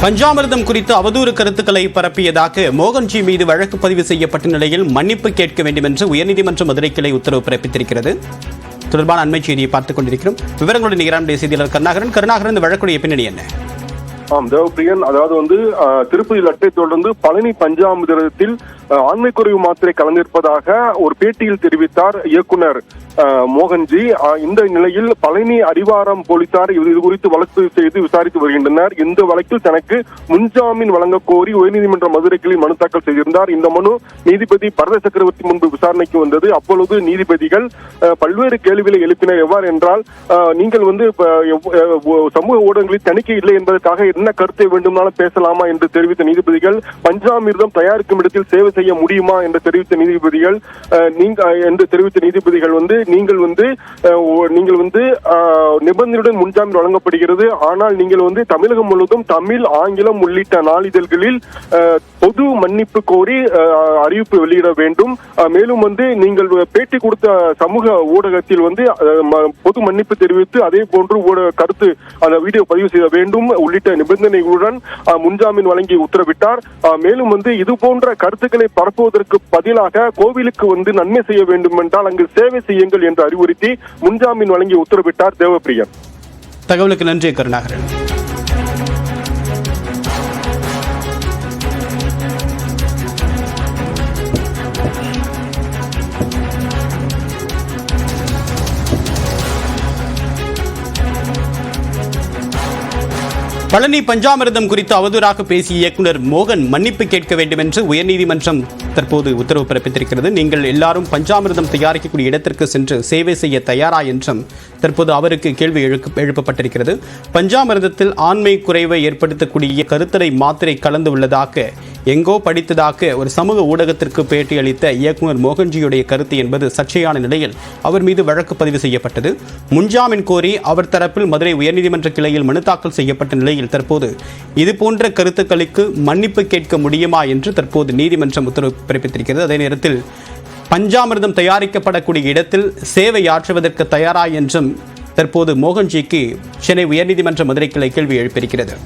பஞ்சாமிர்தம் குறித்து அவதூறு கருத்துக்களை பரப்பியதாக மோகன்ஜி மீது வழக்கு பதிவு செய்யப்பட்ட நிலையில் மன்னிப்பு கேட்க வேண்டும் என்று உயர்நீதிமன்ற மதுரை கிளை உத்தரவு பிறப்பித்திருக்கிறது. தொடர்பான அண்மை செய்தியை பார்த்துக் கொண்டிருக்கிறோம். விவரங்களுடன் நிகரான செய்தியாளர் கருணாகரன், இந்த வழக்குடைய பின்னணி என்ன? தேவப்பிரியன், அதாவது திருப்பதி லட்டை தொடர்ந்து பழனி பஞ்சாமிர்தத்தில் ஆண்மைக்குறைவு மாத்திரை கலந்திருப்பதாக ஒரு பேட்டியில் தெரிவித்தார் இயக்குனர் மோகன்ஜி. இந்த நிலையில் பழனி அடிவாரம் போலீசார் இது குறித்து வழக்கு செய்து விசாரித்து வருகின்றனர். இந்த வழக்கில் தனக்கு முன்ஜாமீன் வழங்க கோரி உயர்நீதிமன்ற மதுரை கிளை மனு தாக்கல் செய்திருந்தார். இந்த மனு நீதிபதி பரத சக்கரவர்த்தி முன்பு விசாரணைக்கு வந்தது. அப்பொழுது நீதிபதிகள் பல்வேறு கேள்விகளை எழுப்பினர். எவ்வாறு என்றால், நீங்கள் சமூக ஊடகங்களில் தணிக்கை இல்லை என்பதற்காக என்ன கருத்தை வேண்டுமானாலும் பேசலாமா என்று தெரிவித்த நீதிபதிகள், பஞ்சாமிர்தம் தயாரிக்கும் இடத்தில் சேவை செய்ய முடியுமா என்று தெரிவித்த நீதிபதிகள் நீங்கள் நிபந்தனையுடன் முன்ஜாமீன் வழங்கப்படுகிறது. ஆனால் நீங்கள் தமிழகம் முழுவதும் தமிழ், ஆங்கிலம் உள்ளிட்ட நாளிதழ்களில் பொது மன்னிப்பு கோரி அறிவிப்பு வெளியிட வேண்டும். மேலும் நீங்கள் பேட்டி கொடுத்த சமூக ஊடகத்தில் பொது மன்னிப்பு தெரிவித்து அதே போன்று கருத்து அந்த வீடியோ பதிவு செய்ய வேண்டும் உள்ளிட்ட நிபந்தனைகளுடன் முன்ஜாமீன் வழங்கி உத்தரவிட்டார். மேலும் இது போன்ற கருத்துக்களை பரப்புவதற்கு பதிலாக கோவிலுக்கு நன்மை செய்ய வேண்டும் என்றால் அங்கு சேவை செய்யுங்கள் என்று அறிவுறுத்தி முன்ஜாமீன் வழங்கி உத்தரவிட்டார் தேவப்பிரியன். தகவலுக்கு நன்றி கருணாகரன். பழனி பஞ்சாமிர்தம் குறித்து அவதூறாக பேசிய இயக்குனர் மோகன் மன்னிப்பு கேட்க வேண்டும் என்று உயர்நீதிமன்றம் தற்போது உத்தரவு பிறப்பித்திருக்கிறது. நீங்கள் எல்லாரும் பஞ்சாமிர்தம் தயாரிக்கக்கூடிய இடத்திற்கு சென்று சேவை செய்ய தயாரா என்றும் தற்போது அவருக்கு கேள்வி எழுப்பப்பட்டிருக்கிறது. பஞ்சாமிர்தத்தில் ஆண்மை குறைவை ஏற்படுத்தக்கூடிய கருத்தடை மாத்திரை கலந்து உள்ளதாக எங்கோ படித்ததாக ஒரு சமூக ஊடகத்திற்கு பேட்டியளித்த இயக்குனர் மோகன்ஜியுடைய கருத்து என்பது சர்ச்சையான நிலையில் அவர் மீது வழக்கு பதிவு செய்யப்பட்டது. முன்ஜாமீன் கோரி அவர் தரப்பில் மதுரை உயர்நீதிமன்ற கிளையில் மனு தாக்கல் செய்யப்பட்ட நிலையில் தற்போது இதுபோன்ற கருத்துக்களுக்கு மன்னிப்பு கேட்க முடியுமா என்று தற்போது நீதிமன்றம் உத்தரவு பிறப்பித்திருக்கிறது. அதே நேரத்தில் பஞ்சாமிர்தம் தயாரிக்கப்படக்கூடிய இடத்தில் சேவை ஆற்றுவதற்கு தயாரா என்றும் தற்போது மோகன்ஜிக்கு சென்னை உயர்நீதிமன்ற மதுரை கிளை கேள்வி எழுப்பியிருக்கிறது.